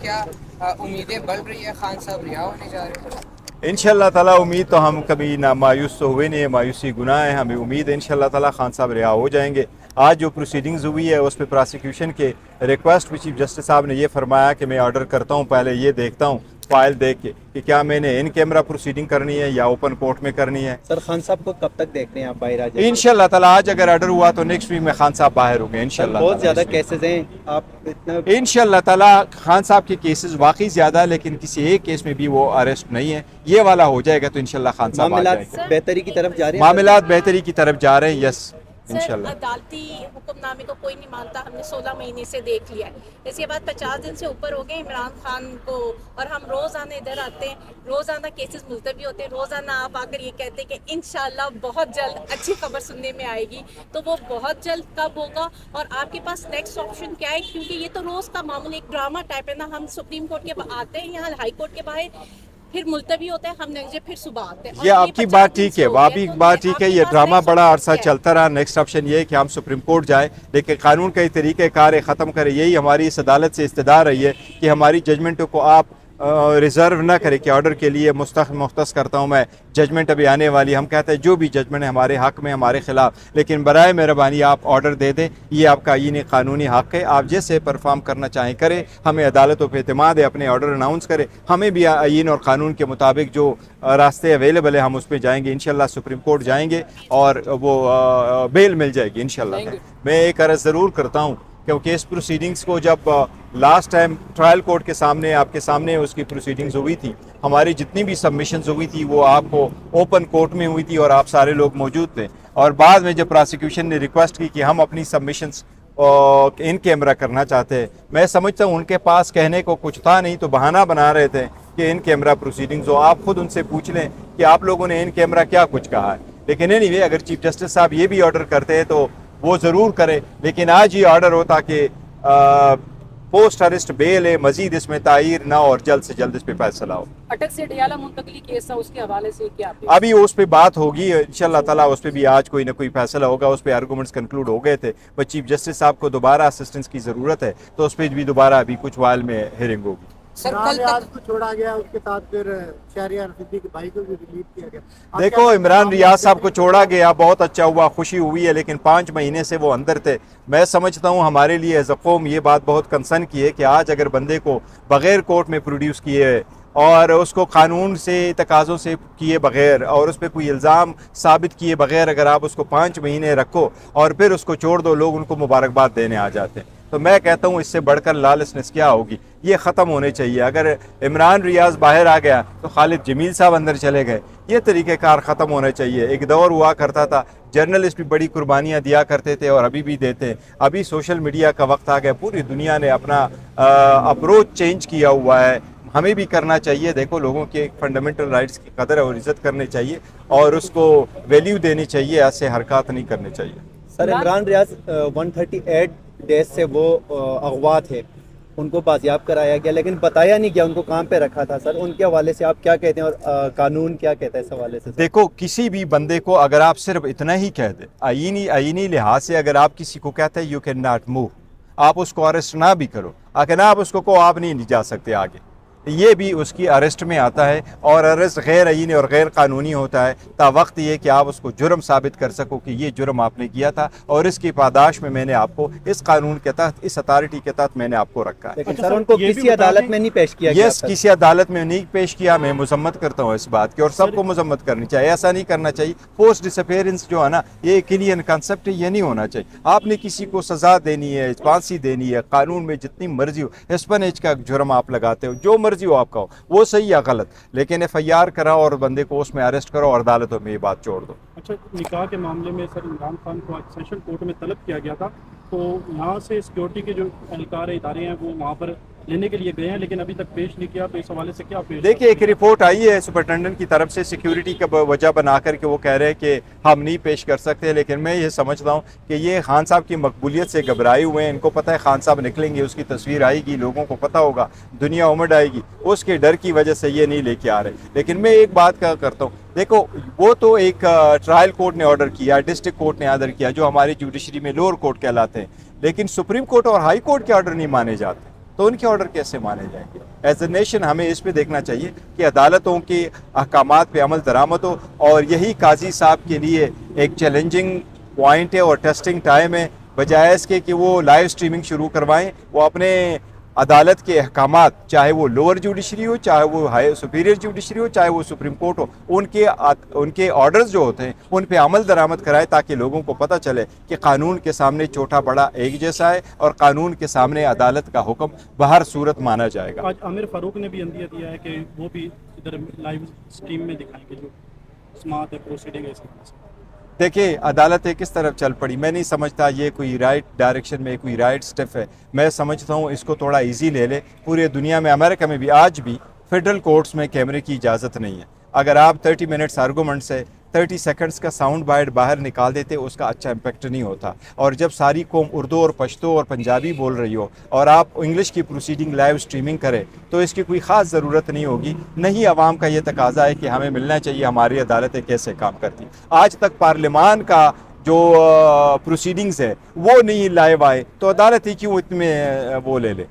क्या उम्मीदें बढ़ रही है, खान साहब रिहा होने जा रहे हैं? इंशाल्लाह ताला उम्मीद तो हम कभी ना मायूस तो हुए नहीं है, मायूसी गुनाह है। हमें उम्मीद है इंशाल्लाह ताला खान साहब रिहा हो जाएंगे। आज जो प्रोसीडिंग्स हुई है उस पर प्रोसिक्यूशन के रिक्वेस्ट पे चीफ जस्टिस साहब ने ये फरमाया कि मैं ऑर्डर करता हूँ, पहले ये देखता हूँ फाइल देख के कि क्या मैंने इन कैमरा प्रोसीडिंग करनी है या ओपन कोर्ट में करनी है। सर खान साहब को कब तक देखने हैं आप बाहर आ जाए? इंशाल्लाह ताला आज अगर ऑर्डर हुआ तो नेक्स्ट वीक में खान साहब बाहर होंगे इंशाल्लाह। बहुत ज़्यादा केसेस हैं, आप इतना इंशाल्लाह ताला खान साहब के केसेस वाकई ज़्यादा, लेकिन किसी एक केस में भी वो अरेस्ट नहीं है। ये वाला हो जाएगा तो इंशाल्लाह खान साहब आ जाएंगे। बेहतरी की तरफ जा रहे हैं, मामलात बेहतरी की तरफ जा रहे हैं। यस इंशाल्लाह। अदालती हुक्मनामे को कोई नहीं मानता, हमने 16 महीने से देख लिया है। इसके बाद 50 दिन से ऊपर हो गए इमरान खान को, और हम रोज़ाना इधर आते हैं, रोज़ाना केसेस मुलतवी होते हैं, रोज़ाना आप आकर ये कहते हैं कि इंशाल्लाह बहुत जल्द अच्छी खबर सुनने में आएगी। तो वो बहुत जल्द कब होगा और आपके पास नेक्स्ट ऑप्शन क्या है? क्योंकि ये तो रोज़ का मामूल एक ड्रामा टाइप है ना। हम सुप्रीम कोर्ट के आते हैं, यहाँ हाई कोर्ट के बाहर फिर मुलतवी होता है, हम नेक्स्ट डे फिर सुबह आते हैं। ये आपकी बात ठीक है, आपकी बात ठीक है। ये ड्रामा बड़ा अरसा चलता रहा। नेक्स्ट ऑप्शन ये है कि हम सुप्रीम कोर्ट जाए, लेकिन कानून का तरीक़ेकार ख़त्म करें। यही हमारी इस अदालत से इस्तदा रही है कि हमारी जजमेंटों को आप रिज़र्व ना करें कि ऑर्डर के लिए मुख्तस करता हूँ मैं, जजमेंट अभी आने वाली। हम कहते हैं जो भी जजमेंट है हमारे हक़ में, हमारे ख़िलाफ़, लेकिन बराए मेहरबानी आप ऑर्डर दे दें। ये आपका आईनी कानूनी हक़ है, आप जैसे परफॉर्म करना चाहें करें। हमें अदालतों पर एतमाद है, अपने ऑर्डर अनाउंस करें। हमें भी आईन और कानून के मुताबिक जो रास्ते अवेलेबल है हम उस पर जाएंगे। इंशाल्लाह सुप्रीम कोर्ट जाएंगे और वो बेल मिल जाएगी इंशाल्लाह। मैं एक अर्ज़ ज़रूर करता हूँ क्योंकि इस प्रोसीडिंग्स को जब लास्ट टाइम ट्रायल कोर्ट के सामने आपके सामने उसकी प्रोसीडिंग्स हुई थी, हमारी जितनी भी सबमिशंस हुई थी वो आपको ओपन कोर्ट में हुई थी और आप सारे लोग मौजूद थे। और बाद में जब प्रोसिक्यूशन ने रिक्वेस्ट की कि हम अपनी सबमिशंस इन कैमरा करना चाहते हैं, मैं समझता हूँ उनके पास कहने को कुछ था नहीं, तो बहाना बना रहे थे कि इन कैमरा प्रोसीडिंग्स हो। आप खुद उनसे पूछ लें कि आप लोगों ने इन कैमरा क्या कुछ कहा है। लेकिन एनीवे अगर चीफ जस्टिस साहब ये भी ऑर्डर करते हैं तो वो ज़रूर करें। लेकिन आज ये ऑर्डर होता कि पोस्ट अरेस्ट बेल है, मजीद इसमें तायीर ना और जल्द से जल्द इस पे फैसला हो। अटक से डयाला मुंतकली केस था, उसके हवाले से क्या अभी उस पे बात होगी इंशाल्लाह ताला, उस पे भी आज कोई ना कोई फैसला होगा। उस पे आर्गूमेंट्स कंक्लूड हो गए थे, पर चीफ जस्टिस साहब को दोबारा असिस्टेंस की ज़रूरत है, तो उस पर भी दोबारा अभी कुछ वाइल में हियरिंग होगी। सर कल तक को छोड़ा गया, उसके साथ फिर शहरियार सिद्दीकी भाई को भी रिलीव किया गया। देखो इमरान रियाज साहब को छोड़ा गया, बहुत अच्छा हुआ, खुशी हुई है, लेकिन 5 महीने से वो अंदर थे। मैं समझता हूँ हमारे लिए एज अ कौम ये बात बहुत कंसर्न की है कि आज अगर बंदे को बगैर कोर्ट में प्रोड्यूस किए और उसको कानून से तकाज़ों से किए बगैर और उस पर कोई इल्ज़ाम साबित किए बगैर अगर आप उसको 5 महीने रखो और फिर उसको छोड़ दो, लोग उनको मुबारकबाद देने आ जाते हैं। तो मैं कहता हूँ इससे बढ़कर लालचनेस क्या होगी, ये ख़त्म होने चाहिए। अगर इमरान रियाज बाहर आ गया तो खालिद जमील साहब अंदर चले गए, ये तरीक़ेकार ख़त्म होने चाहिए। एक दौर हुआ करता था, जर्नलिस्ट भी बड़ी कुर्बानियाँ दिया करते थे और अभी भी देते हैं। अभी सोशल मीडिया का वक्त आ गया, पूरी दुनिया ने अपना अप्रोच चेंज किया हुआ है, हमें भी करना चाहिए। देखो लोगों के फंडामेंटल राइट्स की कदर और इज़्ज़त करनी चाहिए और उसको वैल्यू देनी चाहिए, ऐसे हरकत नहीं करनी चाहिए। सर इमरान रियाज 138 डेज से वो अगवा थे, उनको बाजियाब कराया गया, लेकिन बताया नहीं गया उनको कहाँ पे रखा था। सर उनके हवाले से आप क्या कहते हैं और कानून क्या कहता है इस हवाले से? देखो किसी भी बंदे को अगर आप सिर्फ इतना ही कह दे, आईनी लिहाज से अगर आप किसी को कहते हैं यू कैन नॉट मूव, आप उसको अरेस्ट ना भी करो, अगर आप उसको को आप नहीं जा सकते आगे, ये भी उसकी अरेस्ट में आता है। और अरेस्ट गैर आईनी और गैर कानूनी होता है ता वक्त ये कि आप उसको जुर्म साबित कर सको कि ये जुर्म आपने किया था और इसकी पादाश में मैंने आपको इस कानून के तहत, इस अथॉरिटी के तहत मैंने आपको रखा है। लेकिन सर उनको किसी अदालत में नहीं पेश किया गया। यस, किसी अदालत में नहीं पेश किया। मैं मजम्मत करता हूँ इस बात की और सबको मजम्मत करनी चाहिए। ऐसा नहीं करना चाहिए। पोस्ट डिसअपेयरेंस जो है ना, ये एक एलियन कंसेप्ट है, ये नहीं होना चाहिए। आपने किसी को सजा देनी है, फांसी देनी है, कानून में जितनी मर्जी हो, एस्पनेज का जुर्म आप लगाते हो, जो मर्जी हो आपका हो, वो सही या गलत, लेकिन FIR कराओ और बंदे को उसमें अरेस्ट करो और अदालतों में ये बात छोड़ दो। अच्छा, निकाह के मामले में सर इमरान खान को आज सेशन कोर्ट में तलब किया गया था, तो यहाँ से सिक्योरिटी के जो एहलकार इदारे हैं वो वहाँ पर लेने के लिए गए हैं, लेकिन अभी तक पेश नहीं किया। तो इस हवाले से क्या पेश? देखिए एक रिपोर्ट आई है सुपरिटेंडेंट की तरफ से सिक्योरिटी का वजह बना करके वो कह रहे हैं कि हम नहीं पेश कर सकते, लेकिन मैं ये समझता हूँ कि ये खान साहब की मकबूलियत से घबराए हुए हैं। इनको पता है खान साहब निकलेंगे, उसकी तस्वीर आएगी, लोगों को पता होगा, दुनिया उमड़ आएगी, उसके डर की वजह से ये नहीं लेके आ रहे। लेकिन मैं एक बात क्या करता हूँ, देखो वो तो एक ट्रायल कोर्ट ने ऑर्डर किया, डिस्ट्रिक्ट कोर्ट ने ऑर्डर किया, जो हमारी जुडिशरी में लोअर कोर्ट कहलाते हैं, लेकिन सुप्रीम कोर्ट और हाई कोर्ट के ऑर्डर नहीं माने जाते। तो उनके ऑर्डर कैसे माने जाएंगे? एज ए नेशन हमें इस पे देखना चाहिए कि अदालतों के अहकामात पे अमल दरामद हो, और यही काजी साहब के लिए एक चैलेंजिंग पॉइंट है और टेस्टिंग टाइम है। बजाय इसके कि वो लाइव स्ट्रीमिंग शुरू करवाएं, वो अपने अदालत के अहकामात, चाहे वो लोअर जुडिशरी हो, चाहे वो हाई सुपीरियर जुडिशरी हो, चाहे वो सुप्रीम कोर्ट हो, उनके ऑर्डर्स जो होते हैं उन पे अमल दरामद कराए, ताकि लोगों को पता चले कि कानून के सामने छोटा बड़ा एक जैसा है और कानून के सामने अदालत का हुक्म बहर सूरत माना जाएगा। आज आमिर फारूक ने भी अंदिया दिया है कि वो भी इधर लाइव स्ट्रीम में दिखाएंगे जो स्मार्ट है प्रोसीडिंग है। देखिए अदालतें किस तरफ चल पड़ी, मैं नहीं समझता ये कोई राइट डायरेक्शन में कोई राइट स्टेप है। मैं समझता हूँ इसको थोड़ा इजी ले ले। पूरे दुनिया में, अमेरिका में भी आज भी फेडरल कोर्ट्स में कैमरे की इजाज़त नहीं है। अगर आप 30 मिनट्स आर्गूमेंट से 30 सेकंड्स का साउंड बाइट बाहर निकाल देते, उसका अच्छा इम्पैक्ट नहीं होता। और जब सारी कौम उर्दू और पश्तो और पंजाबी बोल रही हो और आप इंग्लिश की प्रोसीडिंग लाइव स्ट्रीमिंग करें, तो इसकी कोई ख़ास ज़रूरत नहीं होगी। नहीं, आवाम का ये तकाजा है कि हमें मिलना चाहिए हमारी अदालतें कैसे काम करती। आज तक पार्लियामान का जो प्रोसीडिंग्स है वो नहीं लाइव आए, तो अदालत ही क्यों इतने वो ले ले।